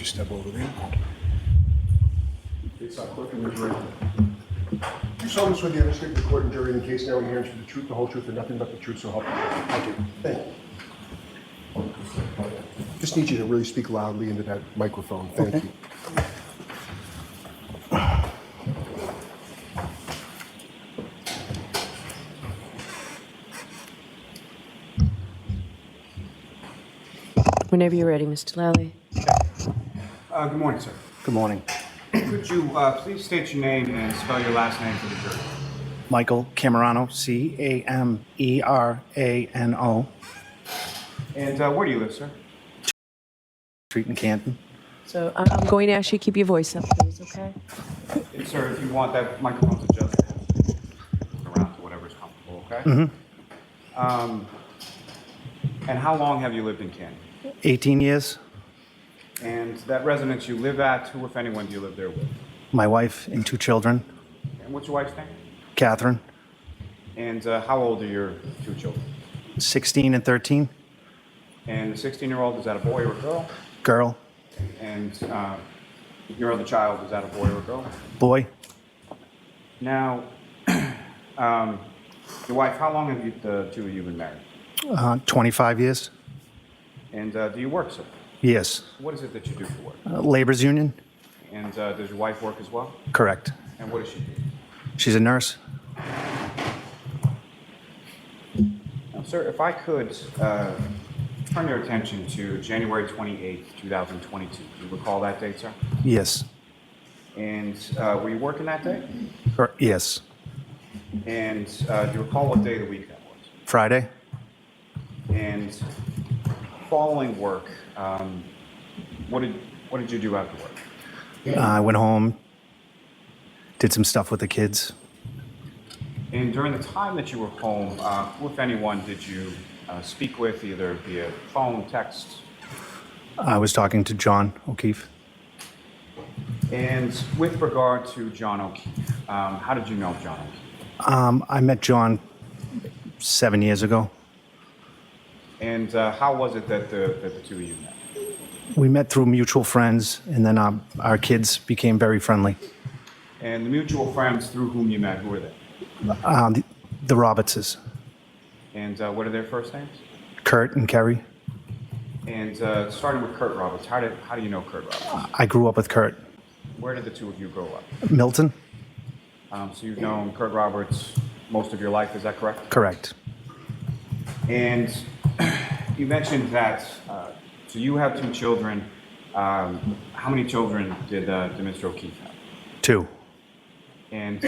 you step over there? Face out, clerk, and raise your right hand. You solemnly swear the understatement of the court and jury in the case now in hearing the truth, the whole truth, and nothing but the truth, so help you God. I do. Thank you. Just need you to really speak loudly into that microphone. Thank you. Whenever you're ready, Mr. Lally. Good morning, sir. Good morning. Could you please state your name and spell your last name for the jury? Michael Camerano, Camerano. And where do you live, sir? Street in Canton. So I'm going to ask you to keep your voice up, please, okay? Sir, if you want that microphone's adjusted around to whatever's comfortable, okay? Mm-hmm. And how long have you lived in Canton? 18 years. And that residence you live at, who, if anyone, do you live there with? My wife and 2 children. And what's your wife's name? Catherine, And how old are your 2 children? 16 and 13. And the 16-year-old, is that a boy or a girl? Girl, And your other child, is that a boy or a girl? boy, Now, your wife, how long have the 2 of you been married? 25 years. And do you work, sir? Yes. What is it that you do for work? Labor's union. And does your wife work as well? Correct. And what does she do? She's a nurse. Now, sir, if I could turn your attention to January 28th, 2022. Do you recall that date, sir? Yes. And were you working that day? Yes. And do you recall what day of the week that was? Friday. And following work, what did you do after work? I went home, did some stuff with the kids. And during the time that you were home, who, if anyone, did you speak with, either via phone, text? I was talking to John O'Keefe. And with regard to John O'Keefe, how did you know John O'Keefe? I met John 7 years ago. And how was it that the 2 of you met? We met through mutual friends, and then our kids became very friendly. And the mutual friends through whom you met, who were they? The Robertses, And what are their first names? Kurt and Kerry. And starting with Kurt Roberts, how do you know Kurt Roberts? I grew up with Kurt. Where did the 2 of you grow up? Milton? So you've known Kurt Roberts most of your life, is that correct? Correct. And you mentioned that, so you have 2 children. How many children did Mr. O'Keefe have? 2. And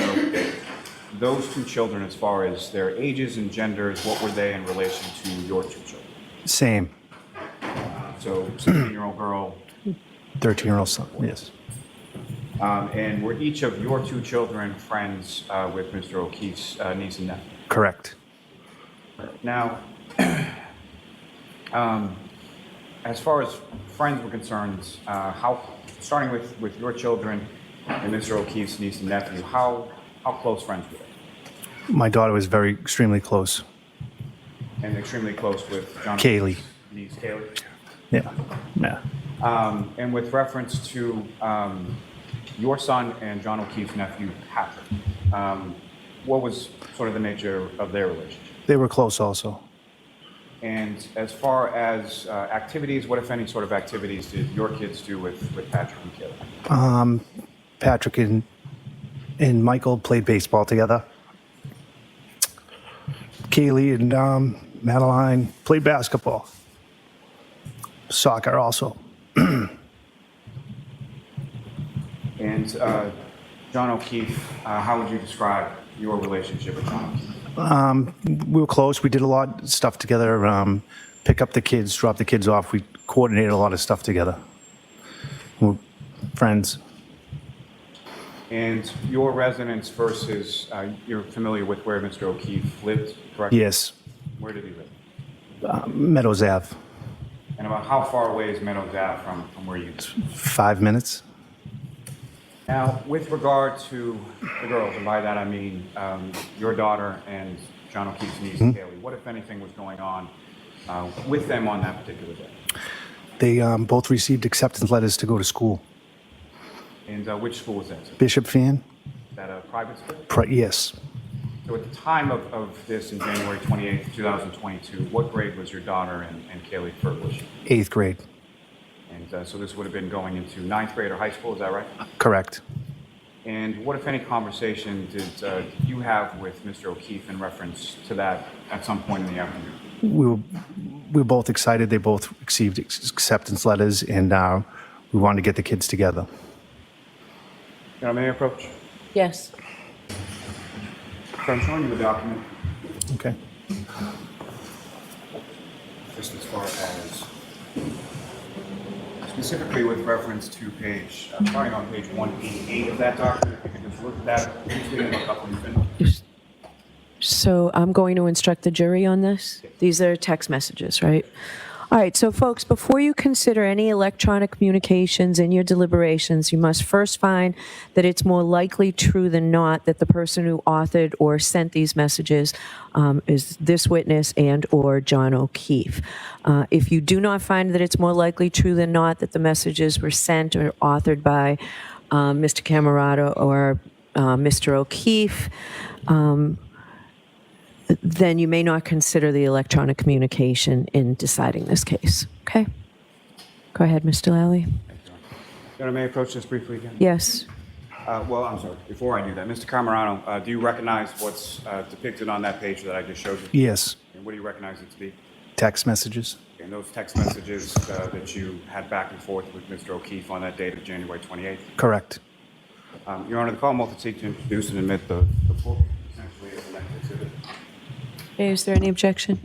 those 2 children, as far as their ages and genders, what were they in relation to your 2 children? Same. So 16-year-old girl. 13-year-old son, yes. And were each of your 2 children friends with Mr. O'Keefe's niece and nephew? Correct. Now, as far as friends were concerned, starting with your children and Mr. O'Keefe's niece and nephew, how close friends were they? My daughter was extremely close. And extremely close with John Kayley. O'Keefe's niece, Kayley? Yeah. Yeah. And with reference to your son and John O'Keefe's nephew, Patrick, what was sort of the nature of their relationship? They were close also. And as far as activities, what, if any, sort of activities did your kids do with Patrick and Kayley? Patrick and Michael played baseball together. Kayley and Madeline played basketball. Soccer also. And John O'Keefe, how would you describe your relationship with John O'Keefe? We were close. We did a lot of stuff together. Pick up the kids, drop the kids off. We coordinated a lot of stuff together. We're friends. And your residence versus, you're familiar with where Mr. O'Keefe lived, correct? Yes. Where did he live? Meadows Ave. And about how far away is Meadows Ave from where you live? 5 minutes. Now, with regard to the girls, and by that I mean your daughter and John O'Keefe's niece, Kayley, what, if anything, was going on with them on that particular day? They both received acceptance letters to go to school. And which school was that? Bishop Fan? Is that a private school? Yes. So at the time of this, in January 28th, 2022, what grade was your daughter and Kayley Furbush? 8th grade. And so this would have been going into 9th grade or high school, is that right? Correct. And what, if any, conversation did you have with Mr. O'Keefe in reference to that at some point in the afternoon? We were both excited. They both received acceptance letters, and we wanted to get the kids together. May I approach? Yes. So I'm showing you the document, Okay. just as far as specifically with reference to page, starting on page 188 of that document, if you can just look at that briefly and look up when you finish. So I'm going to instruct the jury on this. These are text messages, right? All right, so folks, before you consider any electronic communications in your deliberations, you must first find that it's more likely true than not that the person who authored or sent these messages is this witness and or John O'Keefe. If you do not find that it's more likely true than not that the messages were sent or authored by Mr. Camerano or Mr. O'Keefe, then you may not consider the electronic communication in deciding this case. Okay? Go ahead, Mr. Lally. May I approach this briefly again? Yes. Well, I'm sorry. Before I do that, Mr. Camerano, do you recognize what's depicted on that page that I just showed you? Yes. And what do you recognize it to be? Text messages. And those text messages that you had back and forth with Mr. O'Keefe on that date of January 28th? Correct. Your Honor, the call will seek to introduce and admit the book, essentially, as an exhibit. Okay, is there any objection?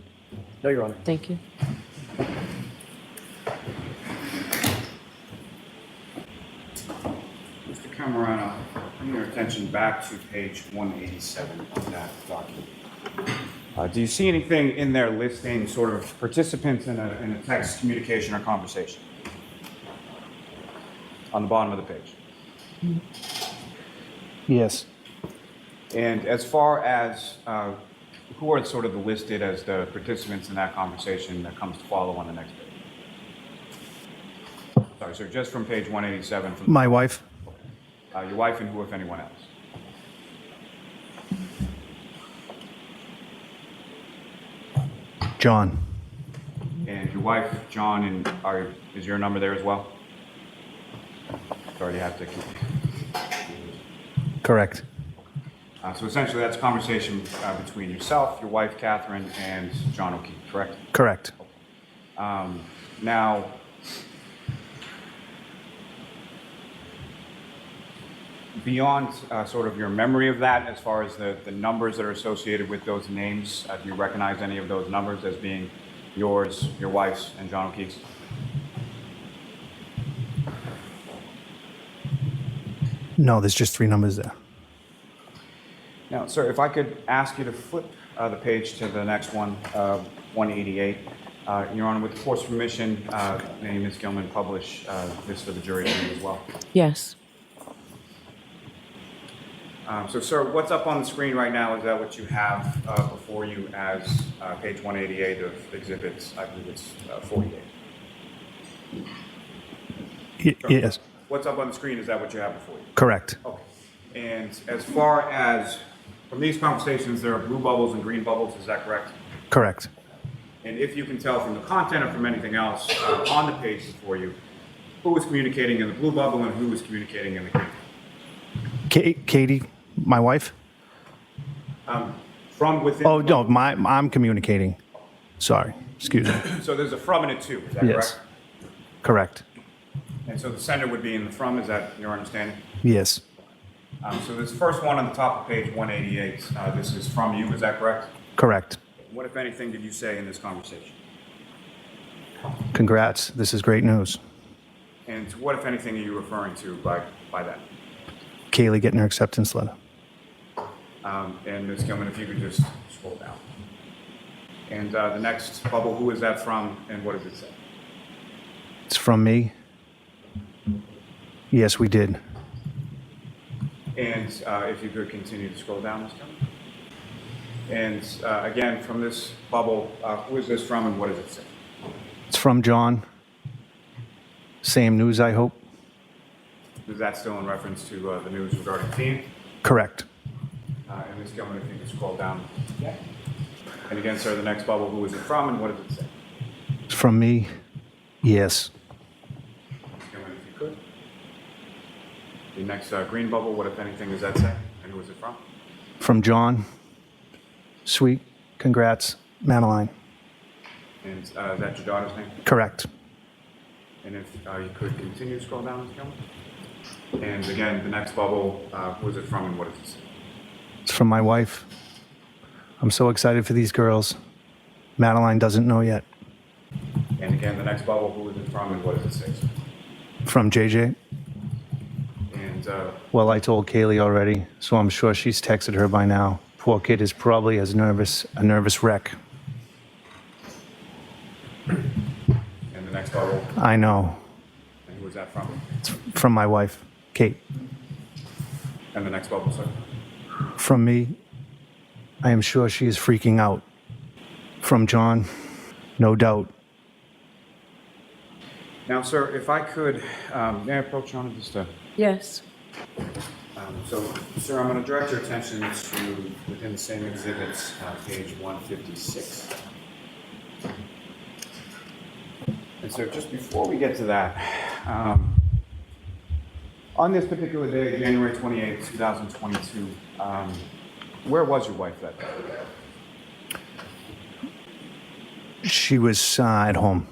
No, Your Honor. Thank you. Mr. Camerano, bring your attention back to page 187 of that document. Do you see anything in there listing sort of participants in a text communication or conversation? On the bottom of the page. Yes. And as far as who are sort of listed as the participants in that conversation that comes to follow on the next page? Sorry, sir, just from page 187. From My wife. your wife and who, if anyone else? John. And your wife, John, and is your number there as well? Sorry, you have to keep. Correct. So essentially, that's a conversation between yourself, your wife, Catherine, and John O'Keefe, correct? Correct. Now, beyond sort of your memory of that, as far as the numbers that are associated with those names, do you recognize any of those numbers as being yours, your wife's, and John O'Keefe's? No, there's just 3 numbers there. Now, sir, if I could ask you to flip the page to the next one, 188. Your Honor, with the court's permission, may Ms. Gilman publish this for the jury to read as well? Yes. So, sir, what's up on the screen right now, is that what you have before you as page 188 of exhibits, I believe it's 48? Yes. What's up on the screen, is that what you have before you? Correct. Okay. And as far as, from these conversations, there are blue bubbles and green bubbles, is that correct? Correct. And if you can tell from the content or from anything else on the page before you, who was communicating in the blue bubble and who was communicating in the green? Katie, my wife? From within. Oh, no, I'm communicating. Sorry. Excuse me. So there's a from and a to, is that Yes. correct? Correct. And so the sender would be in the from, is that your understanding? Yes. So this first one on the top of page 188, this is from you, is that correct? Correct. What, if anything, did you say in this conversation? Congrats. This is great news. And what, if anything, are you referring to by that? Kayley getting her acceptance letter. And Ms. Gilman, if you could just scroll down. And the next bubble, who is that from and what does it say? It's from me. Yes, we did. And if you could continue to scroll down, Ms. Gilman. And again, from this bubble, who is this from and what does it say? It's from John. Same news, I hope? Is that still in reference to the news regarding teen? Correct. And Ms. Gilman, if you could scroll down. Yeah. And again, sir, the next bubble, who is it from and what does it say? From me? Yes. Ms. Gilman, if you could. The next green bubble, what if anything does that say? And who is it from? From John. Sweet. Congrats. Madeline. And is that your daughter's name? Correct. And if you could continue to scroll down, Ms. Gilman. And again, the next bubble, who is it from and what does it say? It's from my wife. I'm so excited for these girls. Madeline doesn't know yet. And again, the next bubble, who is it from and what does it say? Sir? From JJ. And Well, I told Kayley already, so I'm sure she's texted her by now. Poor kid is probably a nervous wreck. and the next bubble, I know. and who is that from? It's from my wife, Kate. And the next bubble, sir. From me, I am sure she is freaking out. From John, no doubt. Now, sir, if I could, may I approach Your Honor just to... Yes. So, sir, I'm going to direct your attention to, within the same exhibits, page 156. And so just before we get to that, on this particular day, January 28, 2022, where was your wife that day? She was at home.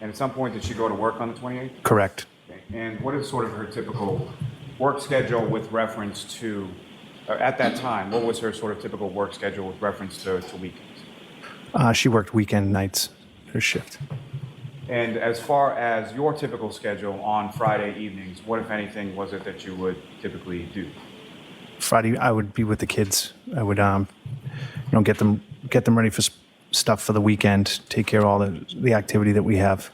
And at some point, did she go to work on the 28th? Correct. Okay. And what is sort of her typical work schedule with reference to, at that time, what was her sort of typical work schedule with reference to weekends? She worked weekend nights, her shift. And as far as your typical schedule on Friday evenings, what, if anything, was it that you would typically do? Friday, I would be with the kids. I would, get them ready for stuff for the weekend, take care of all the activity that we have.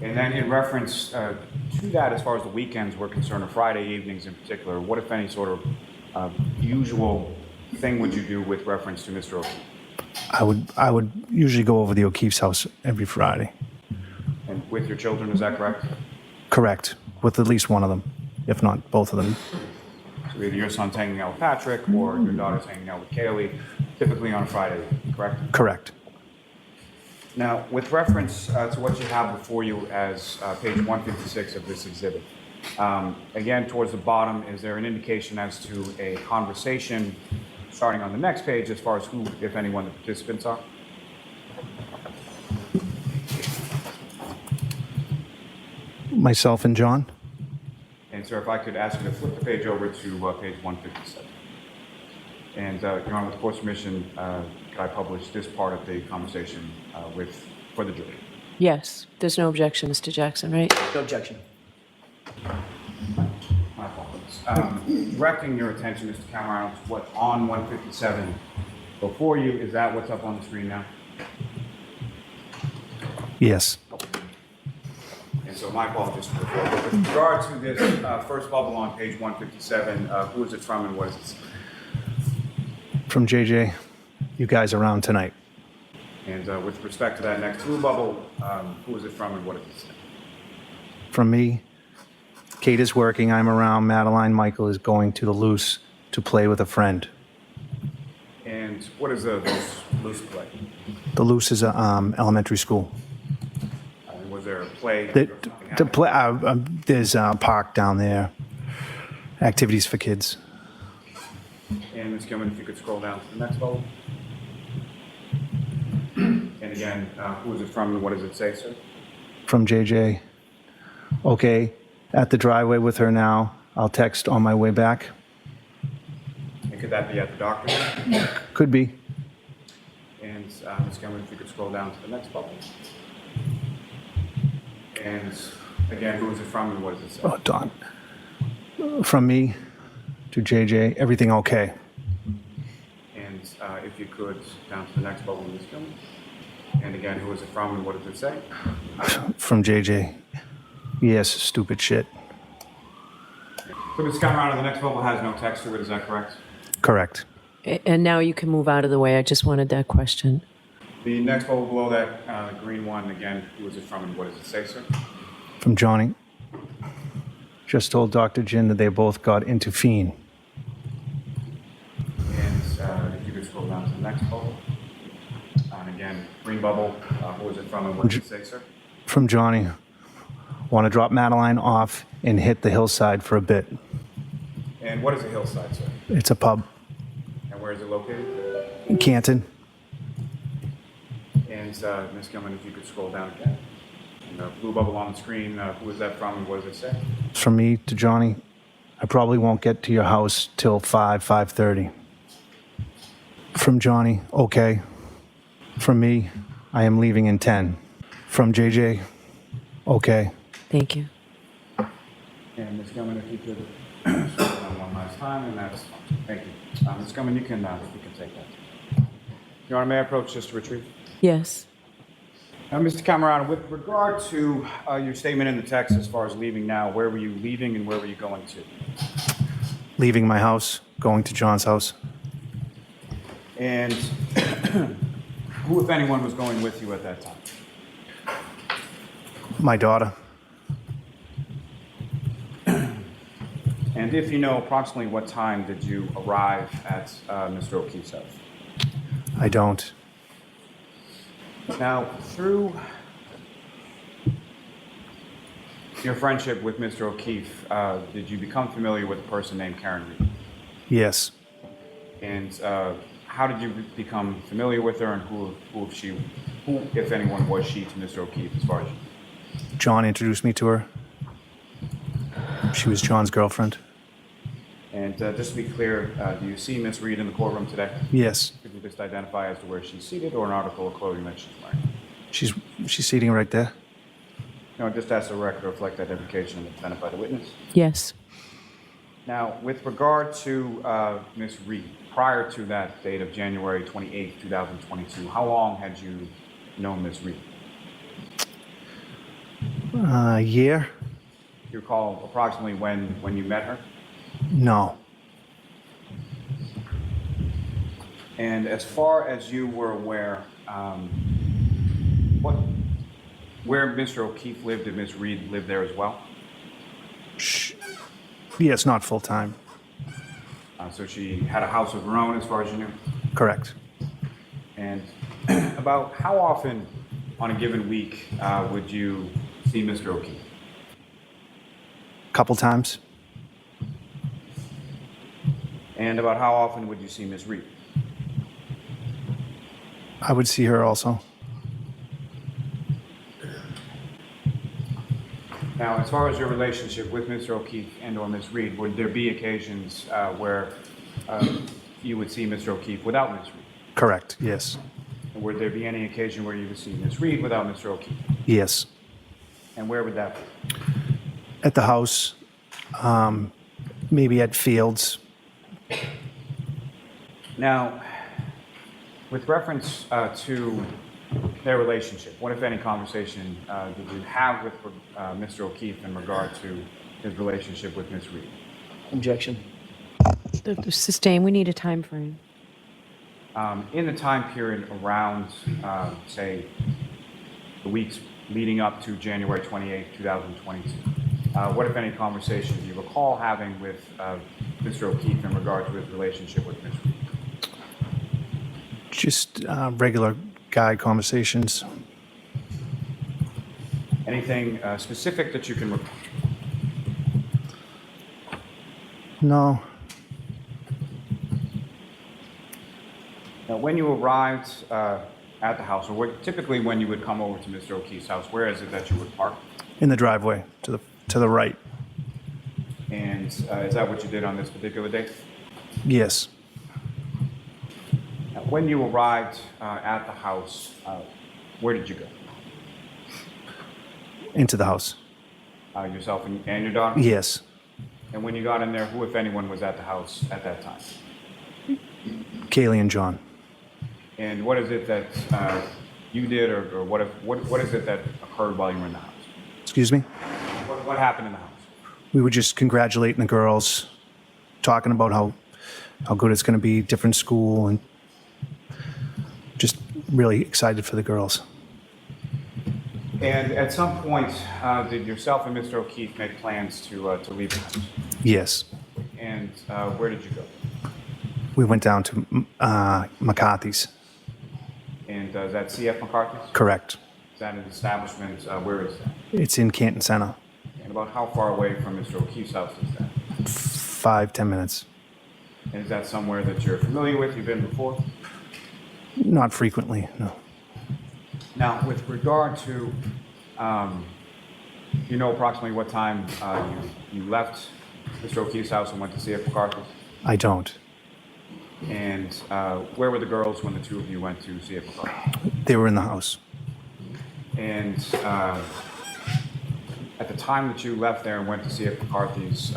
And then in reference to that, as far as the weekends were concerned, or Friday evenings in particular, what, if any, sort of usual thing would you do with reference to Mr. O'Keefe? I would usually go over the O'Keefe's house every Friday. And with your children, is that correct? Correct. With at least one of them, if not both of them. So either your son's hanging out with Patrick or your daughter's hanging out with Kayley, typically on a Friday, correct? Correct. Now, with reference to what you have before you as page 156 of this exhibit, again, towards the bottom, is there an indication as to a conversation starting on the next page as far as who, if anyone, the participants are? Myself and John. And sir, if I could ask you to flip the page over to page 157. And Your Honor, with court's permission, could I publish this part of the conversation for the jury? Yes. There's no objection, Mr. Jackson, right? No objection. My apologies. Directing your attention, Mr. Camerano, to what's on 157 before you, is that what's up on the screen now? Yes. And so my apologies for the floor. But with regard to this first bubble on page 157, who is it from and what is it? From JJ, you guys around tonight. And with respect to that next blue bubble, who is it from and what does it say? From me, Kate is working, I'm around, Madeline Michael is going to the Loose to play with a friend. And what is the loose play? The Loose is a elementary school. And was there a play? There's a park down there, activities for kids. And Ms. Gilman, if you could scroll down to the next bubble. And again, who is it from and what does it say, sir? From JJ. Okay, at the driveway with her now. I'll text on my way back. And could that be at the doctor's? Could be. And Ms. Gilman, if you could scroll down to the next bubble. And again, who is it from and what does it say? Oh, Don. From me to JJ, everything okay. And if you could, down to the next bubble, Ms. Gilman. And again, who is it from and what does it say? From JJ. Yes, stupid shit. So Ms. Camerano, the next bubble has no text to it, is that correct? Correct. And now you can move out of the way. I just wanted that question. The next bubble below that green one, again, who is it from and what does it say, sir? From Johnny. Just told Dr. Jin that they both got into fiend. And if you could scroll down to the next bubble. And again, green bubble, who was it from and what did it say, sir? From Johnny. Want to drop Madeline off and hit the hillside for a bit. And what is a hillside, sir? It's a pub. And where is it located? In Canton. And Ms. Gilman, if you could scroll down again. And the blue bubble on the screen, who is that from and what does it say? From me to Johnny. I probably won't get to your house till 5:30. From Johnny, okay. From me, I am leaving in 10. From JJ, okay. Thank you. And Ms. Gilman, if you could scroll down one last time, and that's, thank you. Ms. Gilman, you can take that. Your Honor, may I approach just to retrieve? Yes. Mr. Camerano, with regard to your statement in the text as far as leaving now, where were you leaving and where were you going to? Leaving my house, going to John's house. And who, if anyone, was going with you at that time? My daughter. And if you know approximately what time did you arrive at Mr. O'Keefe's house? I don't. Now, through your friendship with Mr. O'Keefe, did you become familiar with a person named Karen Reed? Yes. And how did you become familiar with her, and who, if anyone, was she to Mr. O'Keefe as far as you know? John introduced me to her. She was John's girlfriend. And just to be clear, do you see Ms. Reed in the courtroom today? Yes. Could you just identify as to where she's seated or an article of clothing that she's wearing? She's sitting right there. No, just ask the record to reflect identification and identify the witness. Yes. Now, with regard to Ms. Reed, prior to that date of January 28, 2022, how long had you known Ms. Reed? A year? Do you recall approximately when you met her? No. And as far as you were aware, where Mr. O'Keefe lived, did Ms. Reed live there as well? Yes, not full time. So she had a house of her own as far as you knew? Correct. And about how often on a given week would you see Mr. O'Keefe? Couple times. And about how often would you see Ms. Reed? I would see her also. Now, as far as your relationship with Mr. O'Keefe and or Ms. Reed, would there be occasions where you would see Mr. O'Keefe without Ms. Reed? Correct, yes. And would there be any occasion where you would see Ms. Reed without Mr. O'Keefe? Yes. And where would that be? At the house, maybe at Fields. Now, with reference to their relationship, what, if any, conversation did you have with Mr. O'Keefe in regard to his relationship with Ms. Reed? Objection. Sustain, we need a time frame. In the time period around, say, the weeks leading up to January 28, 2022, what, if any, conversation do you recall having with Mr. O'Keefe in regard to his relationship with Ms. Reed? Just regular guy conversations. Anything specific that you can recall? No. Now, when you arrived at the house, or typically when you would come over to Mr. O'Keefe's house, where is it that you would park? In the driveway, to the right. And is that what you did on this particular date? Yes. Now, when you arrived at the house, where did you go? Into the house. Yourself and your daughter? Yes. And when you got in there, who, if anyone, was at the house at that time? Kayley and John. And what is it that you did, or what is it that occurred while you were in the house? Excuse me? What happened in the house? We were just congratulating the girls, talking about how good it's going to be, different school, and just really excited for the girls. And at some point, did yourself and Mr. O'Keefe make plans to leave the house? Yes. And where did you go? We went down to McCarthy's. And is that CF McCarthy's? Correct. Is that an establishment? Where is that? It's in Canton Center. And about how far away from Mr. O'Keefe's house is that? 5-10 minutes. And is that somewhere that you're familiar with? You've been before? Not frequently, no. Now, with regard to, you know approximately what time you left Mr. O'Keefe's house and went to CF McCarthy's? I don't. And where were the girls when the two of you went to CF McCarthy's? They were in the house. And at the time that you left there and went to CF McCarthy's,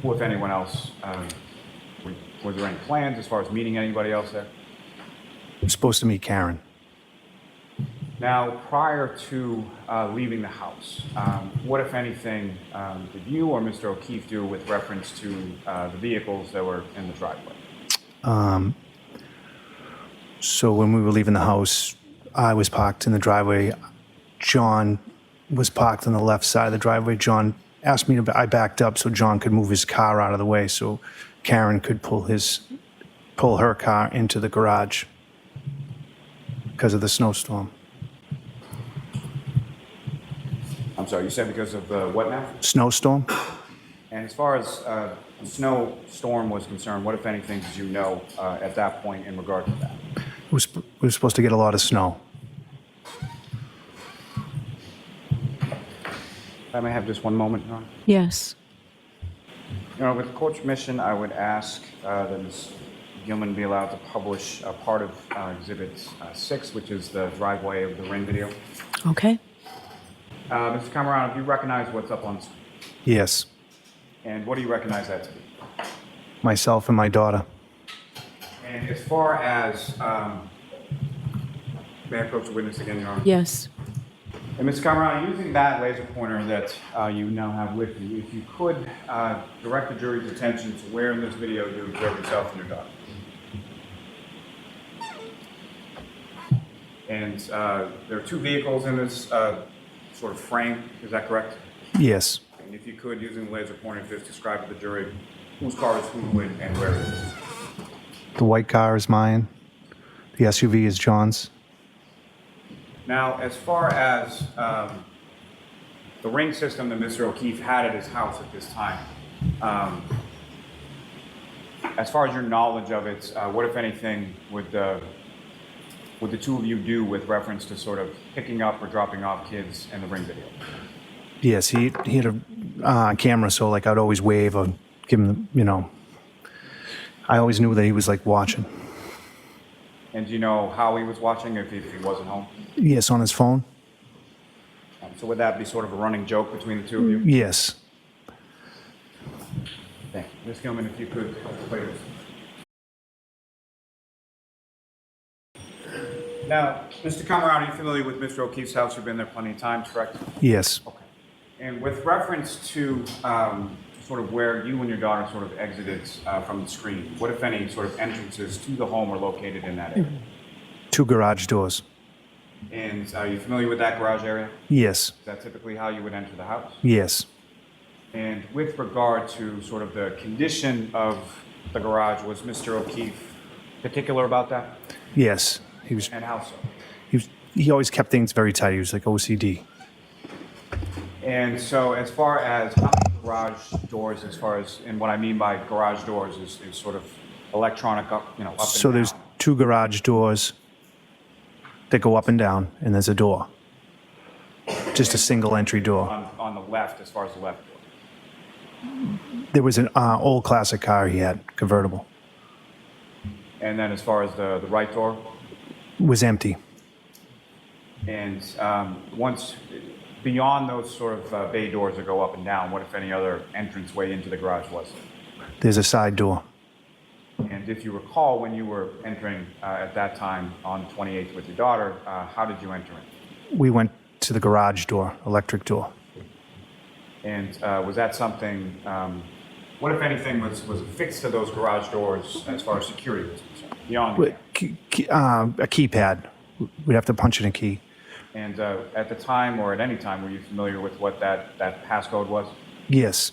who, if anyone else, were there any plans as far as meeting anybody else there? I'm supposed to meet Karen. Now, prior to leaving the house, what, if anything, did you or Mr. O'Keefe do with reference to the vehicles that were in the driveway? So when we were leaving the house, I was parked in the driveway. John was parked on the left side of the driveway. John asked me to, I backed up so John could move his car out of the way so Karen could pull her car into the garage because of the snowstorm. I'm sorry, you said because of what now? Snowstorm? And as far as the snowstorm was concerned, what, if anything, did you know at that point in regard to that? We were supposed to get a lot of snow. I may have just one moment, Your Honor. Yes. Your Honor, with the court's permission, I would ask that Ms. Gilman be allowed to publish a part of Exhibit 6, which is the driveway of the ring video. Okay. Mr. Camerano, do you recognize what's up on screen? Yes. And what do you recognize that to be? Myself and my daughter. And as far as, may I approach the witness again, Your Honor? Yes. And Mr. Camerano, using that laser pointer that you now have with you, if you could direct the jury's attention to where in this video you observe yourself and your daughter. And there are two vehicles in this sort of frame, is that correct? Yes. And if you could, using the laser pointer, just describe to the jury whose car is who and where it is. The white car is mine. The SUV is John's. Now, as far as the ring system that Mr. O'Keefe had at his house at this time, as far as your knowledge of it, what, if anything, would the two of you do with reference to sort of picking up or dropping off kids in the ring video? Yes, he had a camera, so like I'd always wave or give him, I always knew that he was like watching. And do you know how he was watching if he wasn't home? Yes, on his phone. So would that be sort of a running joke between the two of you? Yes. Thank you. Ms. Gilman, if you could play this. Now, Mr. Camerano, are you familiar with Mr. O'Keefe's house? You've been there plenty of times, correct? Yes. Okay. And with reference to sort of where you and your daughter sort of exited from the screen, what, if any, sort of entrances to the home are located in that area? 2 garage doors. And are you familiar with that garage area? Yes. Is that typically how you would enter the house? Yes. And with regard to sort of the condition of the garage, was Mr. O'Keefe particular about that? Yes. He was. And how so? He always kept things very tight. He was like OCD. And so as far as how many garage doors, as far as, and what I mean by garage doors is sort of electronic up, up So and there's down. 2 garage doors that go up and down, and there's a door. Just a single entry door. On the left, as far as the left door. There was an old classic car he had, convertible. And then as far as the right door, It was empty. and once beyond those sort of bay doors that go up and down, what, if any, other entranceway into the garage was there? There's a side door. And if you recall, when you were entering at that time on the 28th with your daughter, how did you enter it? We went to the garage door, electric door. And was that something, what, if anything, was affixed to those garage doors as far as security was concerned? Beyond that? A keypad. We'd have to punch in a key. And at the time or at any time, were you familiar with what that passcode was? Yes.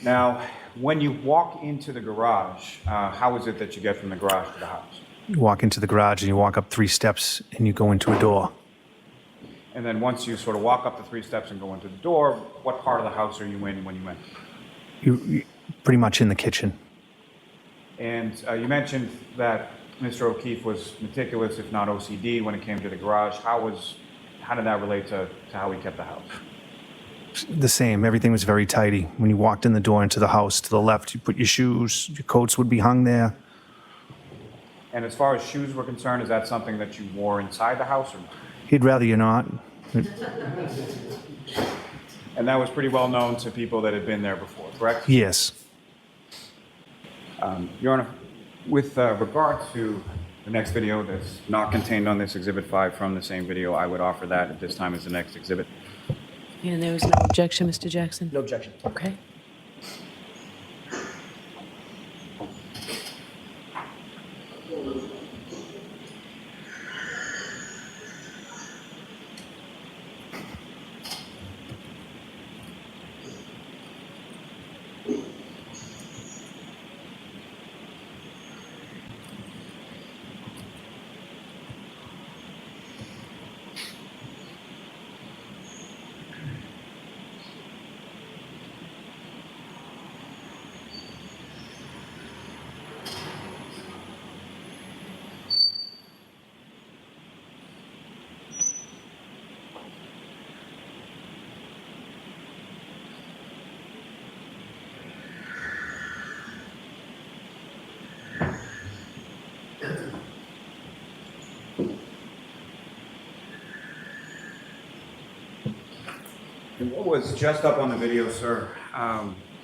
Now, when you walk into the garage, how is it that you get from the garage to the house? You walk into the garage and you walk up 3 steps and you go into a door. And then once you sort of walk up the 3 steps and go into the door, what part of the house are you in when you enter? You pretty much in the kitchen. And you mentioned that Mr. O'Keefe was meticulous, if not OCD, when it came to the garage. How did that relate to how he kept the house? The same. Everything was very tidy. When you walked in the door into the house, to the left, you put your shoes, your coats would be hung there. And as far as shoes were concerned, is that something that you wore inside the house or not? He'd rather you not. And that was pretty well known to people that had been there before, correct? Yes. Your Honor, with regard to the next video that's not contained on this Exhibit 5 from the same video, I would offer that at this time as the next exhibit. And there was no objection, Mr. Jackson? No objection. Okay. And what was just up on the video, sir,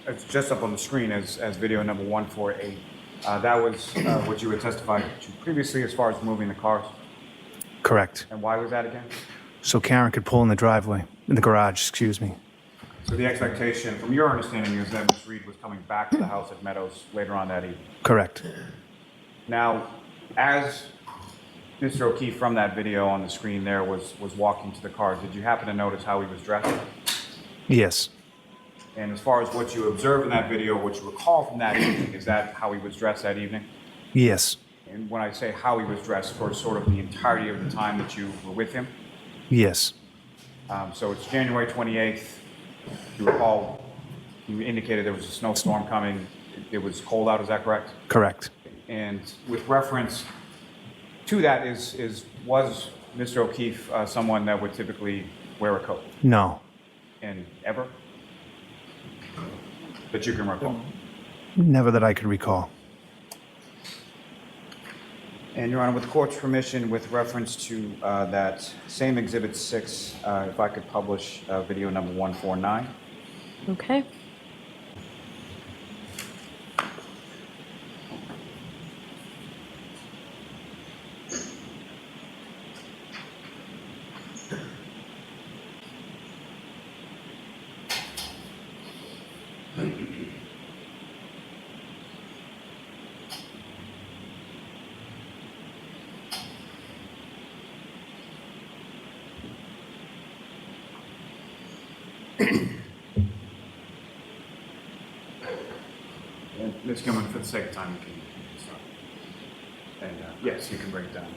it's just up on the screen as video number 148. That was what you had testified to previously as far as moving the cars. Correct. And why was that again? So Karen could pull in the driveway, in the garage, excuse me. So the expectation, from your understanding, is that Ms. Reed was coming back to the house at Meadows later on that evening. Correct. Now, as Mr. O'Keefe from that video on the screen there was walking to the car, did you happen to notice how he was dressed? Yes. And as far as what you observed in that video, what you recall from that evening, is that how he was dressed that evening? Yes. And when I say how he was dressed, for sort of the entirety of the time that you were with him? Yes. So it's January 28th. You recall, you indicated there was a snowstorm coming. It was cold out, is that correct? Correct. And with reference to that, was Mr. O'Keefe someone that would typically wear a coat? No. And ever? That you can recall? Never that I could recall. And Your Honor, with the court's permission, with reference to that same Exhibit 6, if I could publish video number 149. Okay. And Ms. Gilman, for the sake of time, you can start. And yes, you can bring it down.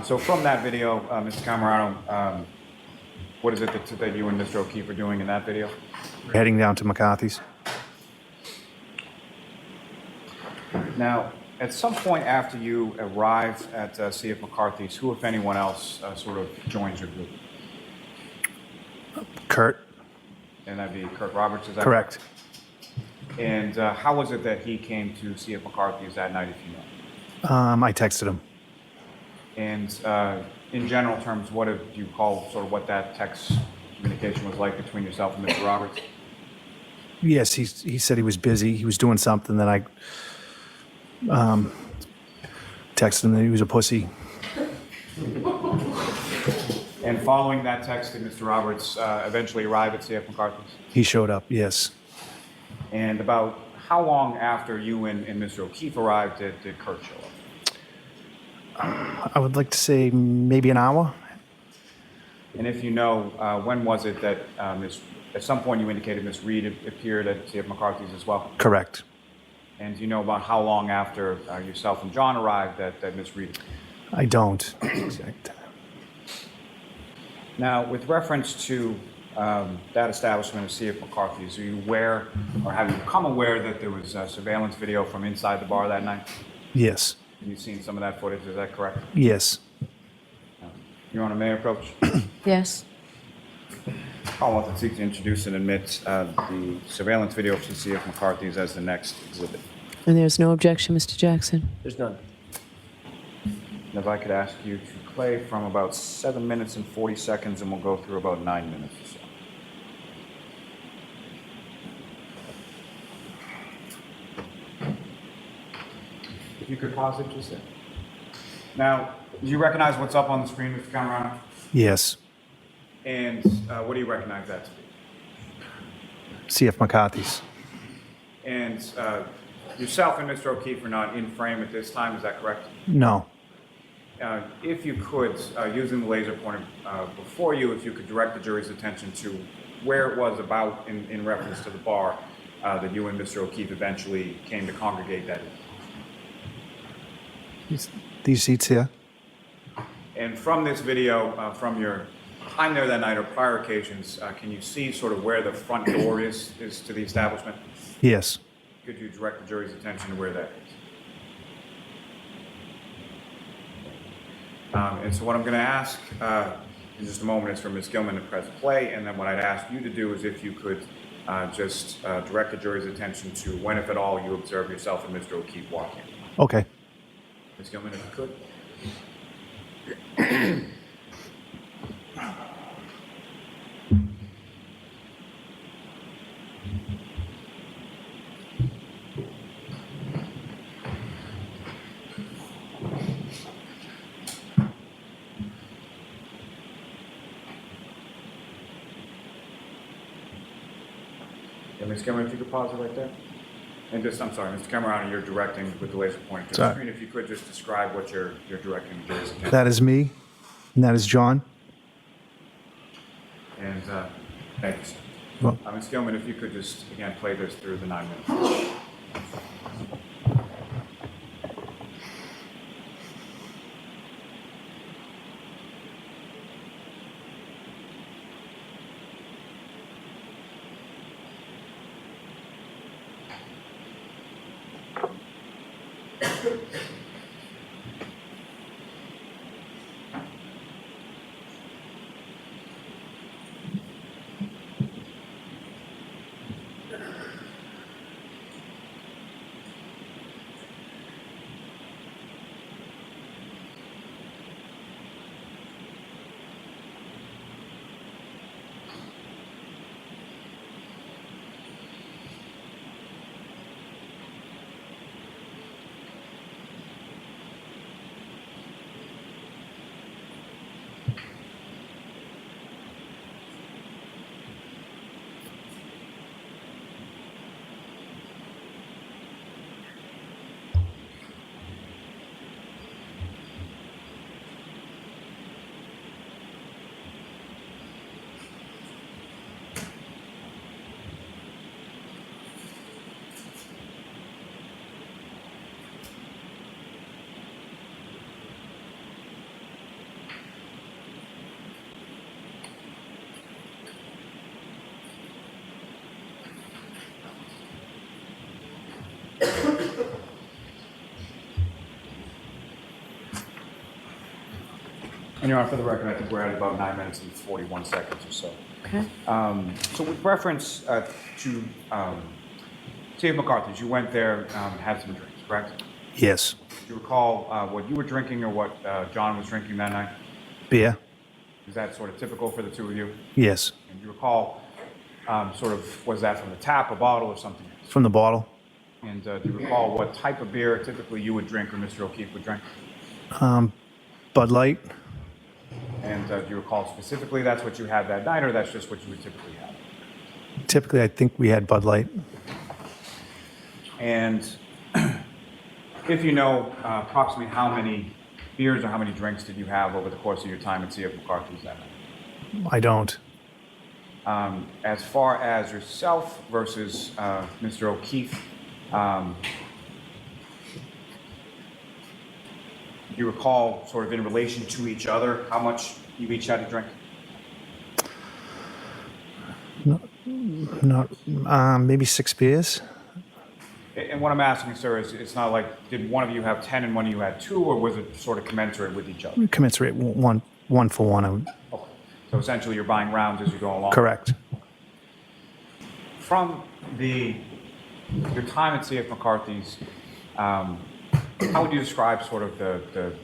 So from that video, Mr. Camerano, what is it that you and Mr. O'Keefe are doing in that video? Heading down to McCarthy's. Now, at some point after you arrive at C.F. McCarthy's, who, if anyone else, sort of joins your group? Kurt. And that'd be Kerry Roberts, is that Correct. And how was it that he came to C.F. McCarthy's that night, if you know? I texted him. And in general terms, what do you call sort of what that text communication was like between yourself and Mr. Roberts? Yes, he said he was busy. He was doing something that I texted him that he was a pussy. And following that text, did Mr. Roberts eventually arrive at C.F. McCarthy's? He showed up, yes. And about how long after you and Mr. O'Keefe arrived did Kurt show I would like to say maybe an hour. And if you know, when was it that at some point you indicated Ms. Reed appeared at C.F. McCarthy's as well? Correct. And do you know about how long after yourself and John arrived that Ms. Reed? I don't. Exact. Now, with reference to that establishment of C.F. McCarthy's, are you aware, or have you become aware that there was surveillance video from inside the bar that night? Yes. You've seen some of that footage, is that correct? Yes. Your Honor, may I approach? Yes? I want to seek to introduce and admit the surveillance video from C.F. McCarthy's as the next exhibit. And there's no objection, Mr. Jackson? There's none. And if I could ask you to play from about 7 minutes and 40 seconds, and we'll go through about 9 minutes or so. If you could pause it just there. Now, do you recognize what's up on the screen, Mr. Camerano? Yes. And what do you recognize that to be? C.F. McCarthy's. And yourself and Mr. O'Keefe are not in frame at this time, is that correct? No. If you could, using the laser pointer before you, if you could direct the jury's attention to where it was about in reference to the bar that you and Mr. O'Keefe eventually came to congregate that in. These seats here? And from this video, from your time there that night or prior occasions, can you see sort of where the front door is to the establishment? Yes. Could you direct the jury's attention to where that is? And so what I'm going to ask in just a moment is for Ms. Gilman to press play, and then what I'd ask you to do is if you could just direct the jury's attention to when, if at all, you observe yourself and Mr. O'Keefe walk in. Okay. Ms. Gilman, if you could. Ms. Camerano, if you could pause it right there. And just, I'm sorry, Mr. Camerano, you're directing with the laser pointer to the Sorry. screen. If you could just describe what you're directing the jury's attention. That is me, and that is John. And thank you, sir. Well, Ms. Gilman, if you could just, again, play this through the 9 minutes. And Your Honor, for the record, I think we're at about 9 minutes and 41 seconds or so. Okay. So with reference to C.F. McCarthy's, you went there and had some drinks, correct? yes. Do you recall what you were drinking or what John was drinking that night? Beer? Is that sort of typical for the two of you? Yes. And do you recall sort of, was that from the tap, a bottle, or something else? From the bottle? And do you recall what type of beer typically you would drink or Mr. O'Keefe would drink? Bud Light? And do you recall specifically that's what you had that night, or that's just what you would typically have? Typically, I think we had Bud Light. And if you know approximately how many beers or how many drinks did you have over the course of your time at CF McCarthy's that night? I don't. As far as yourself versus Mr. O'Keefe, do you recall sort of in relation to each other how much you each had to drink? Not maybe 6 beers. And what I'm asking, sir, is it's not like, did one of you have 10 and one of you had 2, or was it sort of commensurate with each other? Commensurate, one for one. Okay. So essentially you're buying rounds as you go along? Correct. From your time at CF McCarthy's, how would you describe sort of the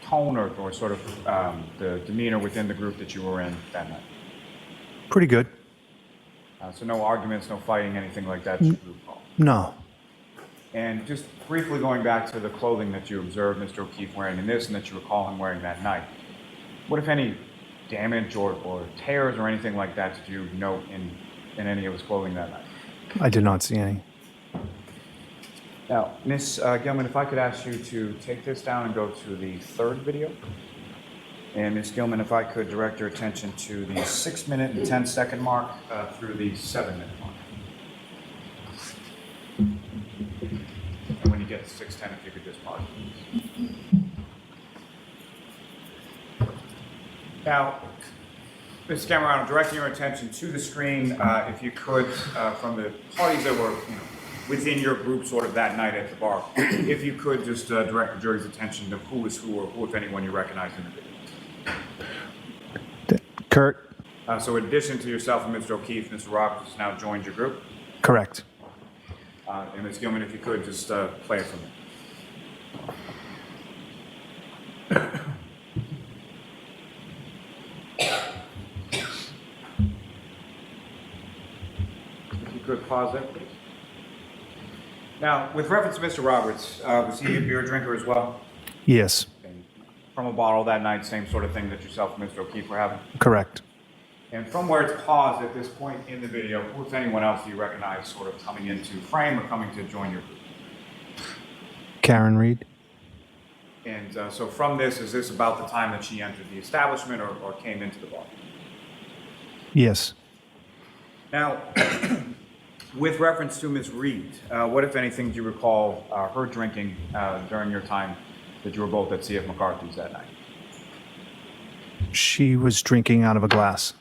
tone or sort of the demeanor within the group that you were in that night? Pretty good. So no arguments, no fighting, anything like that you recall? No. And just briefly going back to the clothing that you observed Mr. O'Keefe wearing in this and that you recall him wearing that night, what, if any, damage or tears or anything like that did you note in any of his clothing that night? I did not see any. Now, Ms. Gilman, if I could ask you to take this down and go to the 3rd video. And Ms. Gilman, if I could direct your attention to the 6-minute and 10-second mark through the 7-minute mark. And when you get to 6:10, if you could just pause, please. Now, Ms. Camerano, directing your attention to the screen, if you could, from the parties that were within your group sort of that night at the bar, if you could just direct the jury's attention to who is who or who, if anyone, you recognize in the video. Kurt? So in addition to yourself and Mr. O'Keefe, Mr. Roberts has now joined your group. Correct. And Ms. Gilman, if you could just play it for me. If you could pause that, please. Now, with reference to Mr. Roberts, was he a beer drinker as well? Yes. From a bottle that night, same sort of thing that yourself and Mr. O'Keefe were having? Correct. And from where it's paused at this point in the video, who, if anyone else, do you recognize sort of coming into frame or coming to join your group? Karen Reed? And so from this, is this about the time that she entered the establishment or came into the bar? Yes. Now, with reference to Ms. Reed, what, if anything, do you recall her drinking during your time that you were both at CF McCarthy's that night? She was drinking out of a glass.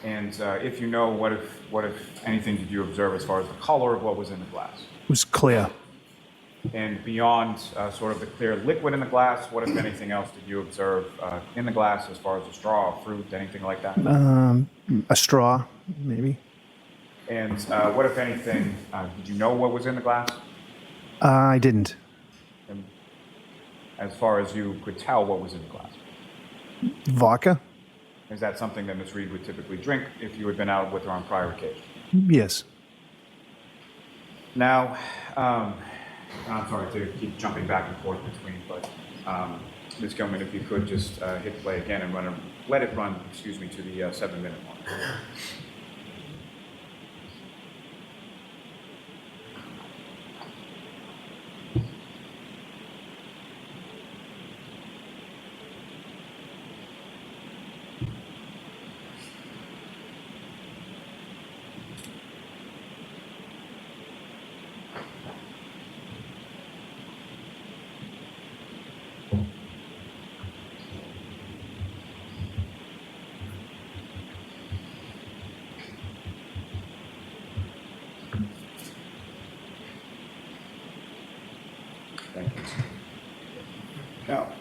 And if you know, what if anything did you observe as far as the color of what was in the glass? It was clear. And beyond sort of the clear liquid in the glass, what, if anything else, did you observe in the glass as far as a straw, fruit, anything like that? A straw, maybe. And what, if anything, did you know what was in the glass? I didn't. And as far as you could tell, what was in the glass? Vodka? Is that something that Ms. Reed would typically drink if you had been out with her on prior occasions? Yes. Now, I'm sorry to keep jumping back and forth between, but Ms. Gilman, if you could just hit play again and let it run, to the 7-minute mark. Thank you. Now,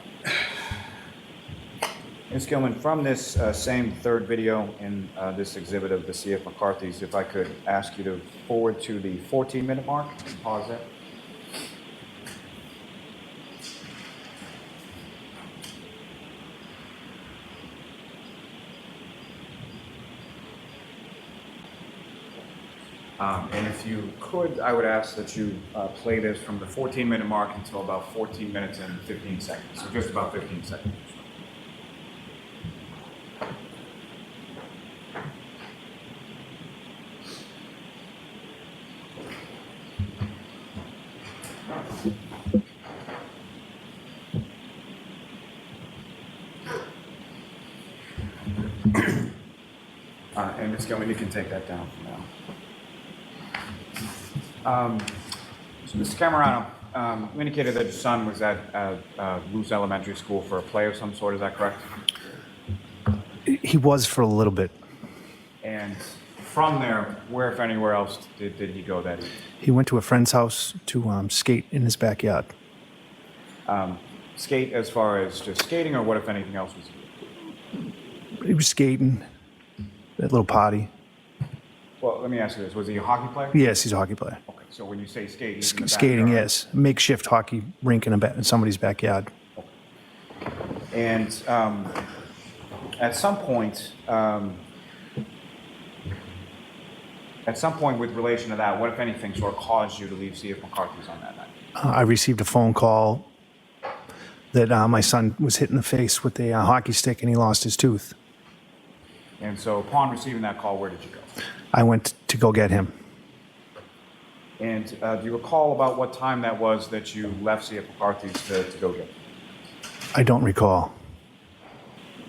Ms. Gilman, from this same 3rd video in this exhibit of the CF McCarthy's, if I could ask you to forward to the 14-minute mark and pause there. And if you could, I would ask that you play this from the 14-minute mark until about 14 minutes and 15 seconds. So just about 15 seconds. Ms. Gilman, you can take that down for now. So, Mr. Camerano, you indicated that your son was at Luce Elementary School for a play of some sort. Is that correct? He was for a little bit. And from there, where, if anywhere else, did he go that evening? He went to a friend's house to skate in his backyard. Skate as far as just skating, or what, if anything else, was he doing? He was skating at a little party. Well, let me ask you this. Was he a hockey player? Yes, he's a hockey player. Okay, so when you say skate, he's in the Skating, backyard. yes. Makeshift hockey rink in somebody's backyard. And at some point with relation to that, what, if anything, sort of caused you to leave C.F. McCarthy's on that night? I received a phone call that my son was hit in the face with a hockey stick and he lost his tooth. And so upon receiving that call, where did you go? I went to go get him. And do you recall about what time that was that you left C.F. McCarthy's to go get him? I don't recall.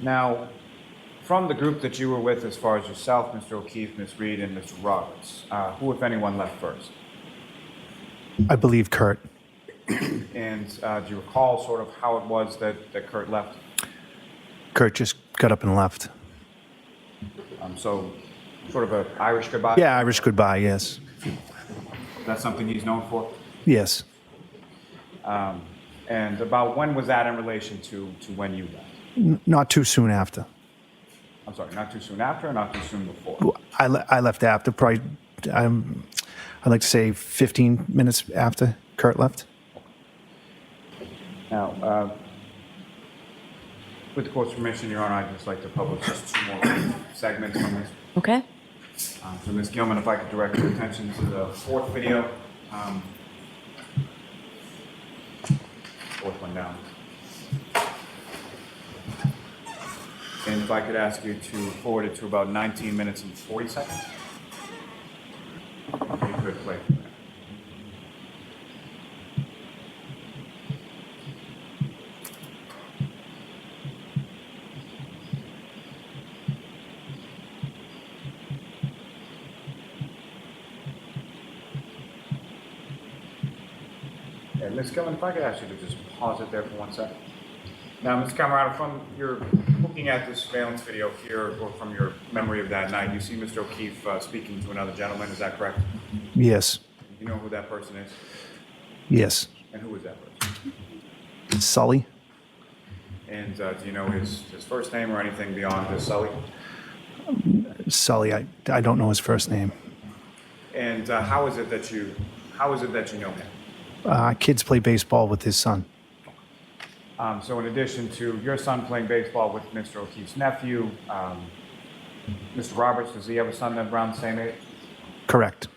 Now, from the group that you were with, as far as yourself, Mr. O'Keefe, Ms. Reed, and Mr. Roberts, who, if anyone, left first? I believe Kurt. And do you recall sort of how it was that Kurt left? Kurt just got up and left. So sort of an Irish goodbye? Yeah, Irish goodbye, yes. That's something he's known for? Yes. And about when was that in relation to when you left? Not too soon after. I'm sorry, not too soon after or not too soon before? I left after, probably, I'd like to say 15 minutes after Kurt left. Now, with the court's permission, Your Honor, I'd just like to publish just 2 more segments from this. Okay? So, Ms. Gilman, if I could direct your attention to the 4th video. 4th one down. And if I could ask you to forward it to about 19 minutes and 40 seconds. If you could play from there. And Ms. Gilman, if I could ask you to just pause it there for 1 second. Now, Ms. Camerano, from your looking at this surveillance video here, or from your memory of that night, you see Mr. O'Keefe speaking to another gentleman, is that correct? Yes. You know who that person is? Yes. And who is that person? Sully? And do you know his first name or anything beyond just Sully? Sully, I don't know his first name. And how is it that you know him? Kids play baseball with his son. So in addition to your son playing baseball with Mr. O'Keefe's nephew, Mr. Roberts, does he have a son that's around the same age? Correct.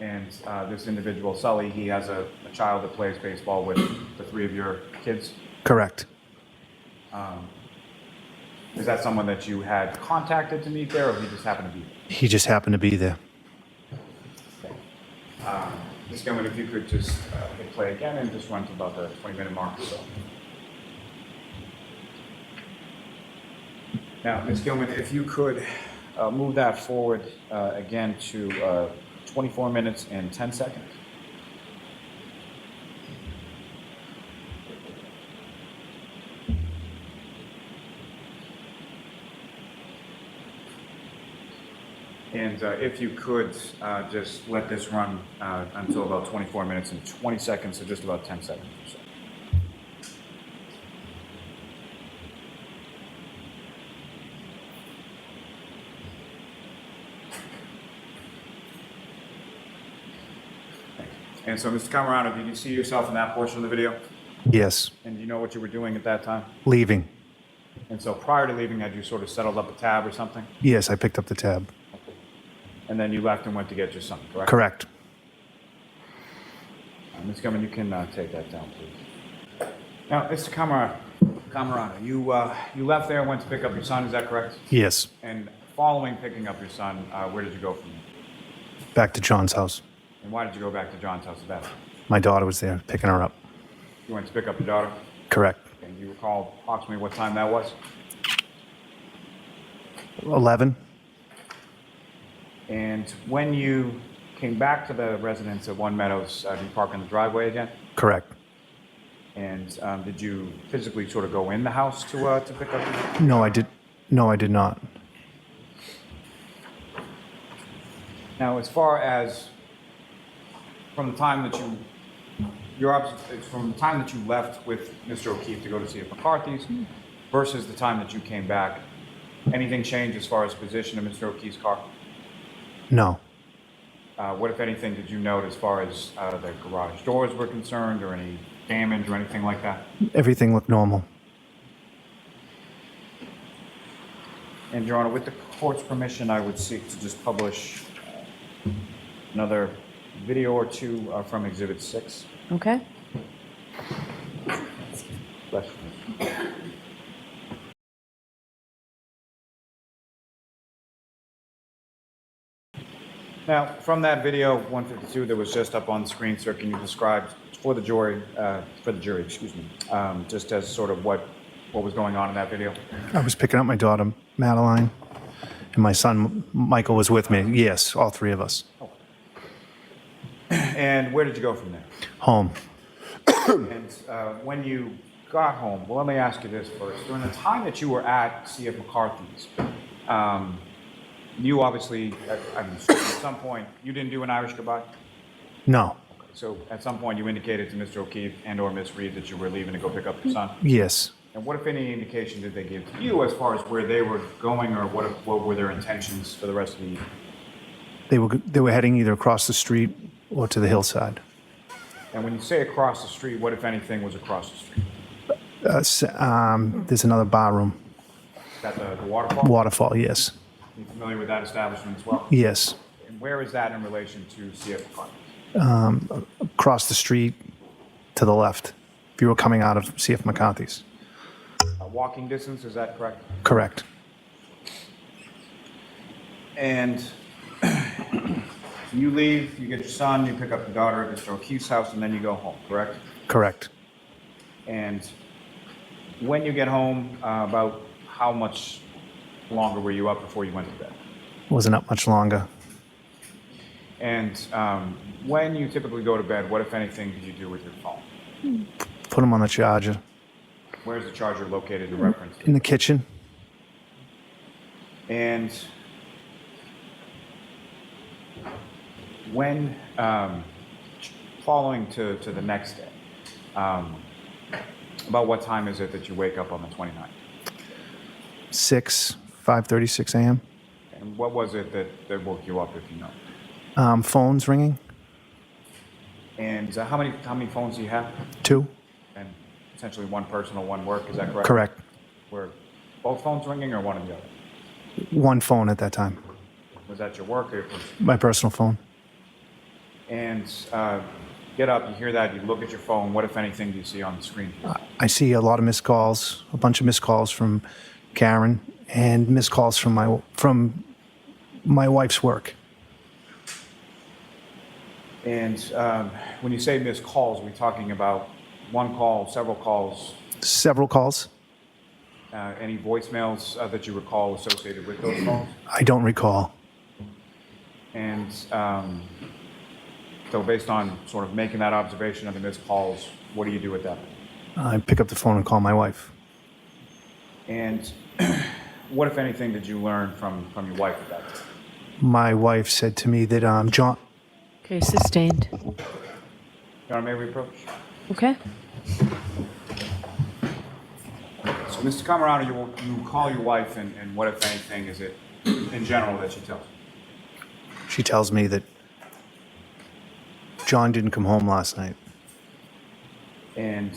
And this individual, Sully, he has a child that plays baseball with the 3 of your kids? Correct. Is that someone that you had contacted to meet there, or he just happened to be there? He just happened to be there. Ms. Gilman, if you could just hit play again and just run to about the 20-minute mark or so. Now, Ms. Gilman, if you could move that forward again to 24 minutes and 10 seconds. And if you could just let this run until about 24 minutes and 20 seconds, so just about 10 seconds or so. And so, Mr. Camerano, did you see yourself in that portion of the video? Yes. And do you know what you were doing at that time? Leaving. And so prior to leaving, had you sort of settled up a tab or something? Yes, I picked up the tab. And then you left and went to get your son, correct? Correct. Ms. Gilman, you can take that down, please. Now, Mr. Camerano, you left there and went to pick up your son, is that correct? Yes. And following picking up your son, where did you go from there? Back to John's house. And why did you go back to John's house at that time? My daughter was there picking her up. You went to pick up your daughter? Correct. And you recall approximately what time that was? 11. And when you came back to the residence at One Meadows, did you park in the driveway again? Correct. And did you physically sort of go in the house to pick up? No, I did. No, I did not. Now, as far as from the time that from the time that you left with Mr. O'Keefe to go to see at McCarthy's versus the time that you came back, anything changed as far as the position of Mr. O'Keefe's car? No. What, if anything, did you note as far as the garage doors were concerned, or any damage or anything like that? Everything looked normal. And, Your Honor, with the court's permission, I would seek to just publish another video or two from Exhibit 6. Okay? Bless you. Now, from that video, 152, that was just up on the screen, sir, can you describe for the jury, excuse me, just as sort of what was going on in that video? I was picking up my daughter, Madeline, and my son, Michael, was with me. Yes, all three of us. And where did you go from there? Home. And when you got home, well, let me ask you this first. During the time that you were at C.F. McCarthy's, you obviously, at some point, you didn't do an Irish goodbye? No. So at some point, you indicated to Mr. O'Keefe and or Miss Reed that you were leaving to go pick up your son? Yes. And what, if any, indication did they give to you as far as where they were going, or what were their intentions for the rest of the evening? They were heading either across the street or to the hillside. And when you say across the street, what, if anything, was across the street? There's another bar room. Is that the waterfall? Waterfall, yes. You familiar with that establishment as well? Yes. And where is that in relation to C.F. McCarthy? Across the street to the left, if you were coming out of C.F. McCarthy's. Walking distance, is that correct? Correct. And you leave, you get your son, you pick up your daughter at Mr. O'Keefe's house, and then you go home, correct? Correct. And when you get home, about how much longer were you up before you went to bed? Wasn't up much longer. And when you typically go to bed, what, if anything, do you do with your phone? Put them on the charger. Where's the charger located in reference to? In the kitchen. And when, following to the next day, about what time is it that you wake up on the 29th? 5:30, 6 a.m. And what was it that woke you up, if you know? Phones ringing. And how many phones do you have? 2. And essentially one personal, one work, is that correct? Correct. Were both phones ringing or one or the other? One phone at that time. Was that your work or your personal? My personal phone. And get up, you hear that, you look at your phone, what, if anything, do you see on the screen? I see a lot of missed calls, a bunch of missed calls from Karen, and missed calls from my wife's work. And when you say missed calls, are we talking about one call, several calls, Several calls. any voicemails that you recall associated with those calls? I don't recall. And so based on sort of making that observation of the missed calls, what do you do with that? I pick up the phone and call my wife. And what, if anything, did you learn from your wife at that time? My wife said to me that John. Okay, sustained. Your Honor, may we approach? Okay? So, Mr. Camerano, you call your wife, and what, if anything, is it in general that she tells you? She tells me that John didn't come home last night. And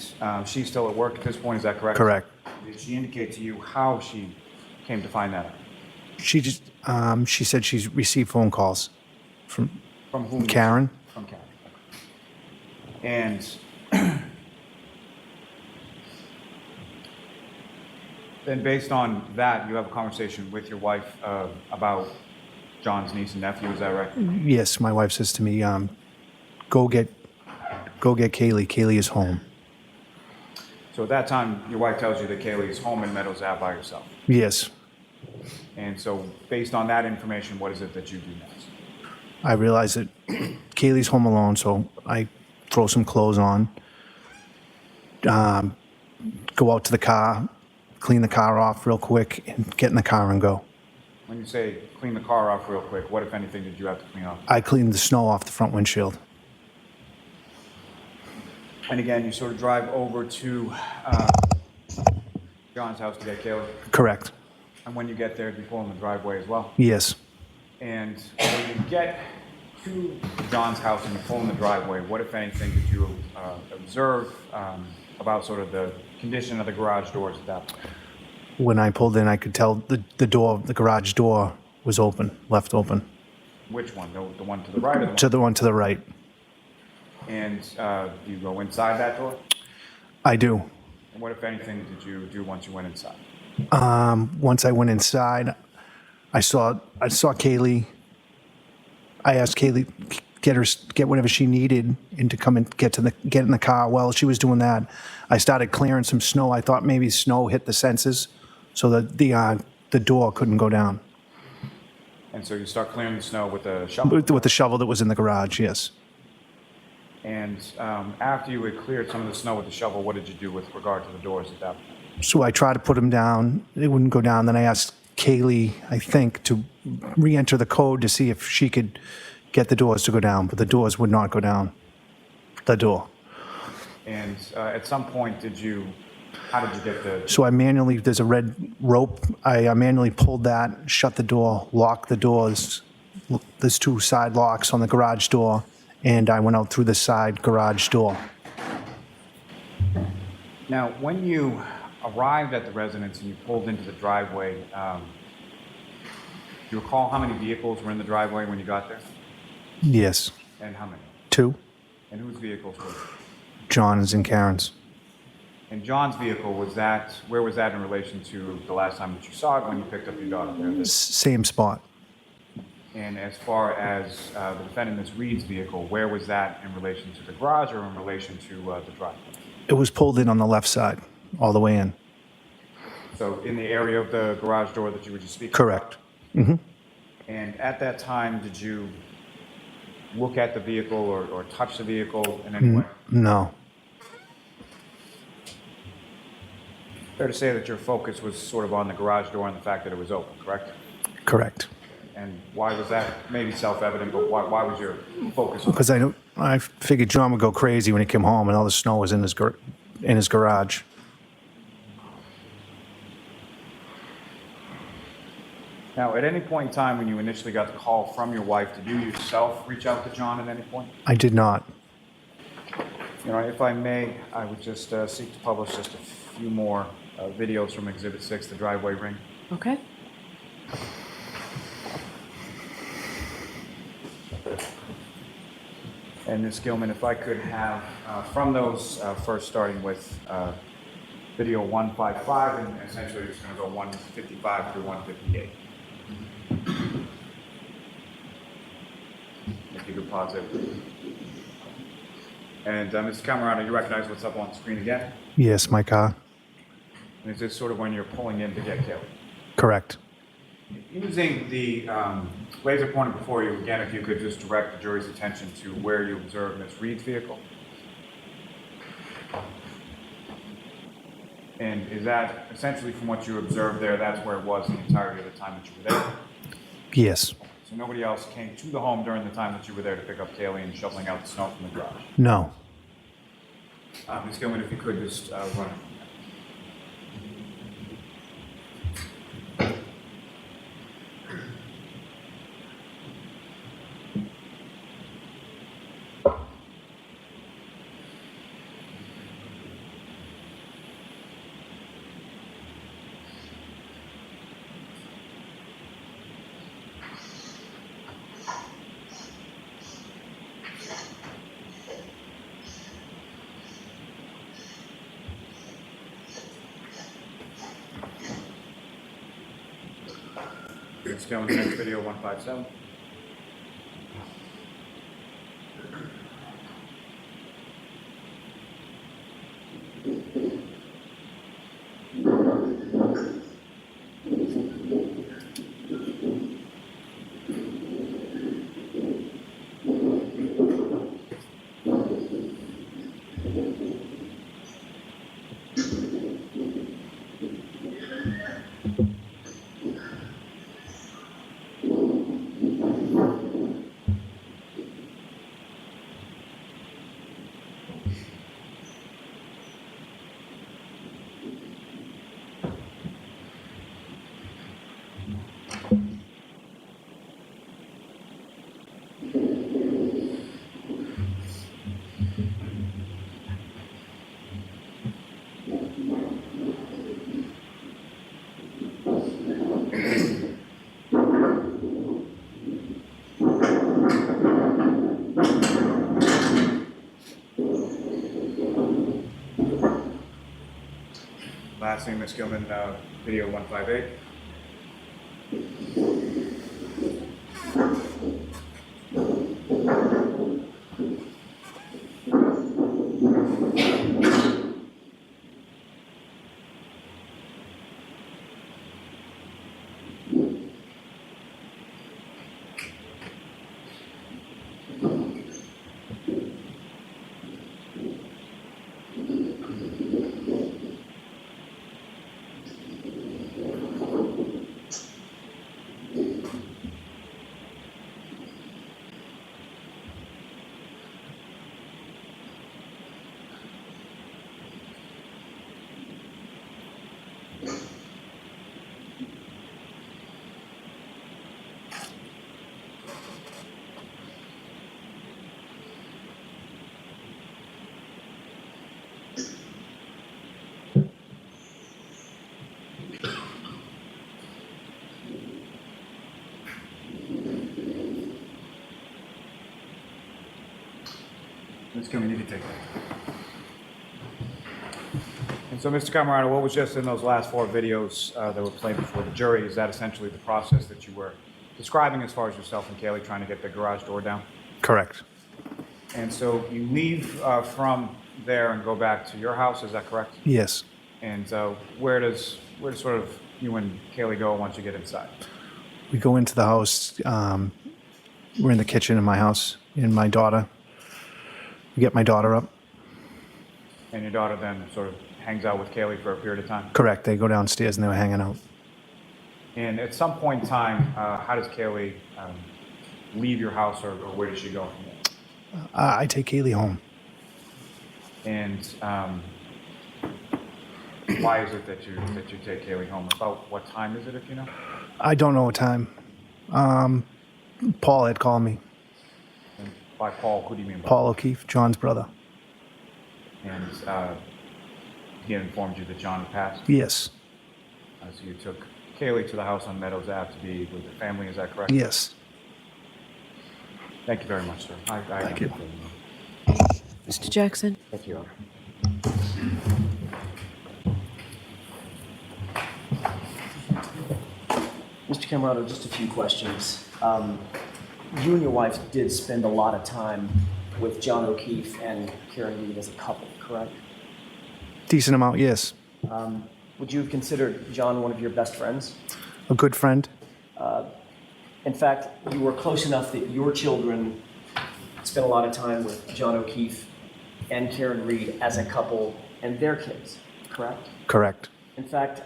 she's still at work at this point, is that correct? Correct. Did she indicate to you how she came to find that out? She just she said she's received phone calls from From whom? Karen. From Karen. And then based on that, you have a conversation with your wife about John's niece and nephew, is that right? Yes, my wife says to me, go get Kayley. Kayley is home. So at that time, your wife tells you that Kayley is home in Meadows Ave by herself. Yes. And so based on that information, what is it that you do next? I realize that Kaylee's home alone, so I throw some clothes on, go out to the car, clean the car off real quick, and get in the car and go. When you say clean the car off real quick, what, if anything, did you have to clean off? I cleaned the snow off the front windshield. And again, you sort of drive over to John's house to get Kayley. Correct. And when you get there, do you pull in the driveway as well? Yes. And when you get to John's house and you pull in the driveway, what, if anything, did you observe about sort of the condition of the garage doors at that point? When I pulled in, I could tell the garage door was open, left open. Which one? The one to the right or the one? To the one to the right. And do you go inside that door? I do. And what, if anything, did you do once you went inside? Once I went inside, I saw Kayley. I asked Kayley get whatever she needed and to come and get in the car. While she was doing that, I started clearing some snow. I thought maybe snow hit the sensors, so that the door couldn't go down. And so you start clearing the snow with a shovel? With the shovel that was in the garage, yes. And after you had cleared some of the snow with the shovel, what did you do with regard to the doors at that point? So I tried to put them down. They wouldn't go down. Then I asked Kayley, I think, to re-enter the code to see if she could get the doors to go down, but the doors would not go down. The door. And at some point, how did you get the... So there's a red rope. I manually pulled that, shut the door, locked the doors. There's 2 side locks on the garage door, and I went out through the side garage door. Now, when you arrived at the residence and you pulled into the driveway, do you recall how many vehicles were in the driveway when you got there? Yes. And how many? 2. And whose vehicles were they? John's and Karen's. And John's vehicle, where was that in relation to the last time that you saw it when you picked up your daughter there? Same spot. And as far as the defendant, Ms. Reed's vehicle, where was that in relation to the garage or in relation to the driveway? It was pulled in on the left side, all the way in. So in the area of the garage door that you were just speaking Correct. about? And at that time, did you look at the vehicle or touch the vehicle in any way? No. Fair to say that your focus was sort of on the garage door and the fact that it was open, correct? Correct. And why was that? Maybe self-evident, but why was your focus on? Because I figured John would go crazy when he came home and all the snow was in his garage. Now, at any point in time when you initially got the call from your wife, did you yourself reach out to John at any point? I did not. You know, if I may, I would just seek to publish just a few more videos from Exhibit 6, the driveway ring. Okay. And Ms. Gilman, if I could have from those, first starting with video 155, and essentially it's going to go 155 through 158. If you could pause it. And Mr. Camerano, you recognize what's up on the screen again? Yes, my car. And is this sort of when you're pulling in to get Kayley? Correct. Using the laser pointer before you, again, if you could just direct the jury's attention to where you observed Ms. Reed's vehicle. And is that essentially from what you observed there, that's where it was the entirety of the time that you were there? Yes. So nobody else came to the home during the time that you were there to pick up Kayley and shoveling out the snow from the garage? No. Ms. Gilman, if you could just run it. Let's go on the next video, 157. lastly, Ms. Gilman, video 158. Ms. Gilman, you can take that. And so, Mr. Camerano, what was just in those last 4 videos that were played before the jury, is that essentially the process that you were describing as far as yourself and Kayley trying to get the garage door down? Correct. And so you leave from there and go back to your house, is that correct? Yes. And where does sort of you and Kayley go once you get inside? We go into the house. We're in the kitchen in my house, and my daughter. We get my daughter up. And your daughter then sort of hangs out with Kayley for a period of time? Correct. They go downstairs and they were hanging out. And at some point in time, how does Kayley leave your house, or where does she go from there? I take Kayley home. And why is it that you take Kayley home? About what time is it, if you know? I don't know what time. Paul had called me. And by Paul, who do you mean by Paul O'Keefe, John's brother. And he informed you that John had passed? Yes. So you took Kayley to the house on Meadows Ave to be with the family, is that correct? Yes. Thank you very much, sir. Thank you. Mr. Jackson? Thank you, Your Honor. Mr. Camerano, just a few questions. You and your wife did spend a lot of time with John O'Keefe and Karen Reed as a couple, correct? Decent amount, yes. Would you have considered John one of your best friends? A good friend. In fact, you were close enough that your children spent a lot of time with John O'Keefe and Karen Reed as a couple and their kids, correct? Correct. In fact,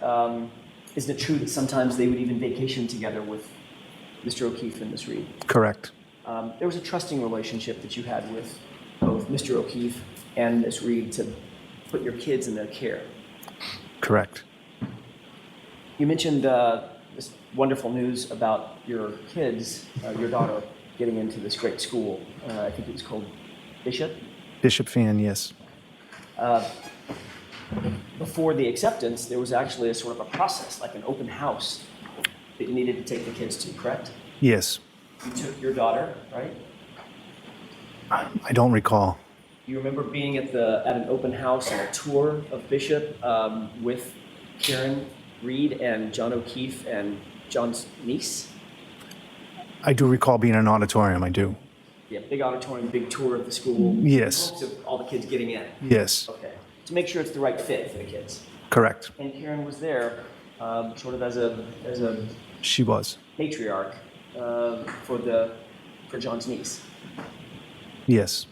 isn't it true that sometimes they would even vacation together with Mr. O'Keefe and Miss Reed? Correct. There was a trusting relationship that you had with both Mr. O'Keefe and Miss Reed to put your kids in their care. Correct. You mentioned this wonderful news about your kids, your daughter, getting into this great school. I think it was called Bishop. Bishop fan, yes. Before the acceptance, there was actually a sort of a process, like an open house, that you needed to take the kids to, correct? Yes. You took your daughter, right? I don't recall. You remember being at an open house and a tour of Bishop with Karen Reed and John O'Keefe and John's niece? I do recall being in an auditorium, I do. Yeah, big auditorium, big tour of the school. Yes. Hopes of all the kids getting in. Yes. Okay. To make sure it's the right fit for the kids. Correct. And Karen was there, sort of as a She was. matriarch for John's niece. Yes.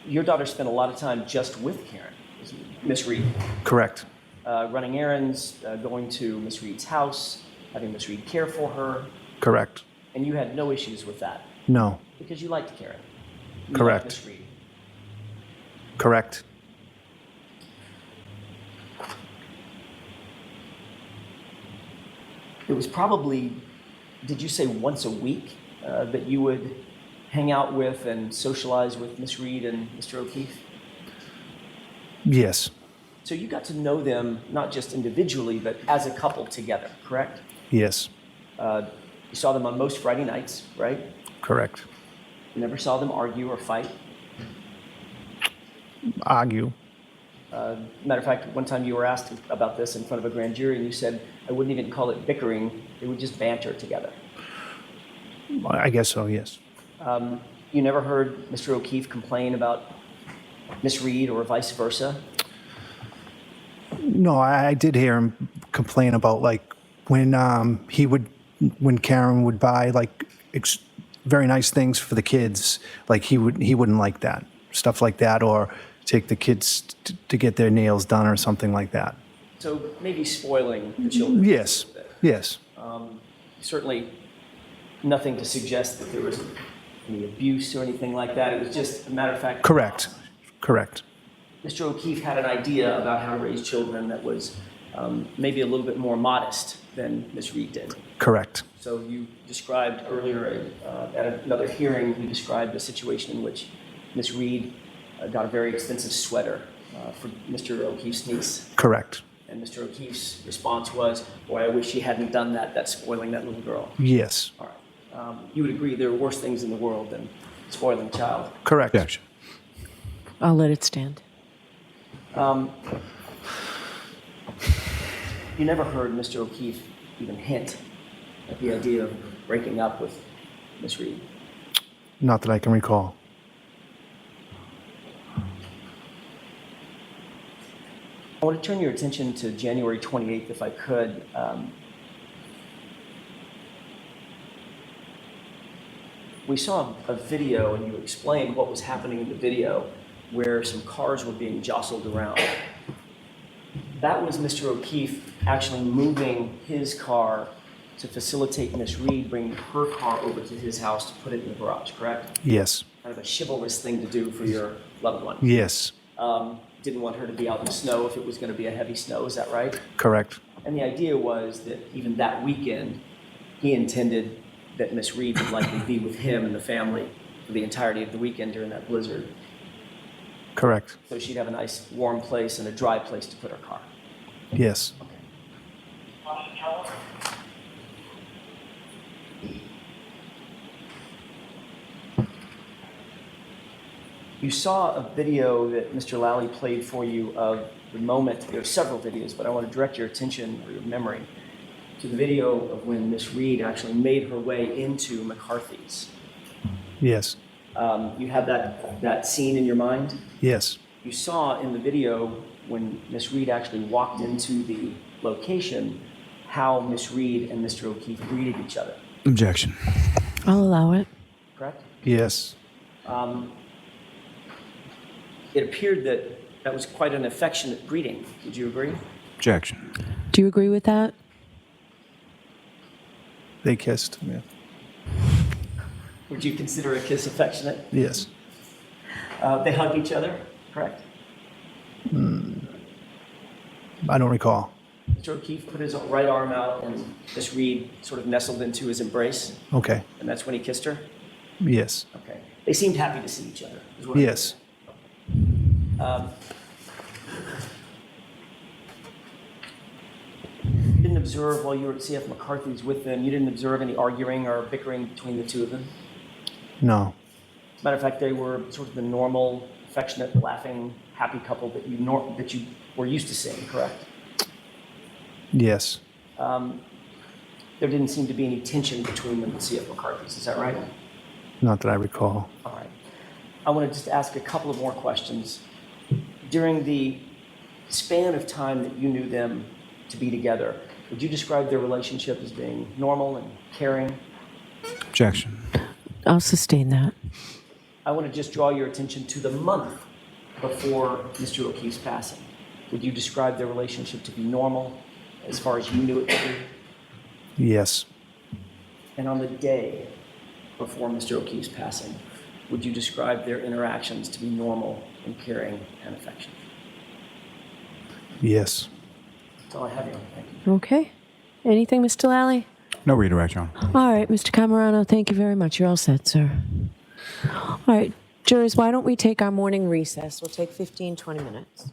Your daughter spent a lot of time just with Karen, Miss Reed, Correct. running errands, going to Miss Reed's house, having Miss Reed care for her, Correct. and you had no issues with that No. because you liked Karen. You Correct. liked Miss Reed. Correct. It was probably, did you say once a week that you would hang out with and socialize with Miss Reed and Mr. O'Keefe? Yes. So you got to know them not just individually, but as a couple together, correct? Yes. You saw them on most Friday nights, right? Correct. You never saw them argue or fight. Argue. Matter of fact, one time you were asked about this in front of a grand jury, and you said, I wouldn't even call it bickering, they would just banter together. I guess so, yes. You never heard Mr. O'Keefe complain about Miss Reed or vice versa? No, I did hear him complain about like when when Karen would buy like very nice things for the kids, like he wouldn't like that, stuff like that, or take the kids to get their nails done or something like that. So maybe spoiling the children. Yes, yes, Certainly nothing to suggest that there was any abuse or anything like that. It was just a matter of fact. correct. Mr. O'Keefe had an idea about how to raise children that was maybe a little bit more modest than Ms. Reed did. Correct. So you described earlier at another hearing, you described a situation in which Ms. Reed got a very expensive sweater for Mr. O'Keefe's niece. Correct. And Mr. O'Keefe's response was, boy, I wish she hadn't done that. That's spoiling that little girl. Yes. All right. You would agree there are worse things in the world than spoiling a child. Correct. Objection. I'll let it stand. You never heard Mr. O'Keefe even hint at the idea of breaking up with Miss Reed. Not that I can recall. I want to turn your attention to January 28th, if I could. We saw a video, and you explained what was happening in the video, where some cars were being jostled around. That was Mr. O'Keefe actually moving his car to facilitate Miss Reed bringing her car over to his house to put it in the garage, correct? Yes. Kind of a chivalrous thing to do for your loved one. Yes. Didn't want her to be out in the snow if it was going to be a heavy snow, is that right? Correct. And the idea was that even that weekend, he intended that Miss Reed would likely be with him and the family for the entirety of the weekend during that blizzard. Correct. So she'd have a nice warm place and a dry place to put her car. Yes. You saw a video that Mr. Lally played for you of the moment. There are several videos, but I want to direct your attention or your memory to the video of when Miss Reed actually made her way into McCarthy's. Yes. You have that scene in your mind? Yes. You saw in the video when Miss Reed actually walked into the location how Miss Reed and Mr. O'Keefe greeted each other, Objection. I'll allow it. correct? Yes. It appeared that that was quite an affectionate greeting. Would you agree? Objection. Do you agree with that? They kissed. Yeah. Would you consider a kiss affectionate? Yes. They hugged each other, correct? I don't recall. Mr. O'Keefe put his right arm out and Miss Reed sort of nestled into his embrace, Okay. and that's when he kissed her? Yes. Okay. They seemed happy to see each other. is what I Yes. You didn't observe while you were at CF McCarthy's with them, you didn't observe any arguing or bickering between the two of them? No. Matter of fact, they were sort of the normal, affectionate, laughing, happy couple that you were used to seeing, correct? Yes. There didn't seem to be any tension between them at CF McCarthy's, is that right? Not that I recall. All right. I want to just ask a couple of more questions. During the span of time that you knew them to be together, would you describe their relationship as being normal and caring? Objection. I'll sustain that. I want to just draw your attention to the month before Mr. O'Keefe's passing. Would you describe their relationship to be normal as far as you knew it to be? Yes. And on the day before Mr. O'Keefe's passing, would you describe their interactions to be normal and caring and affectionate? Yes. That's all I have here. Thank you. Okay. Anything, Mr. Lally? No redirect, Your Honor. All right, Mr. Camerano, thank you very much. You're all set, sir. All right, jurors, why don't we take our morning recess? We'll take 15, 20 minutes.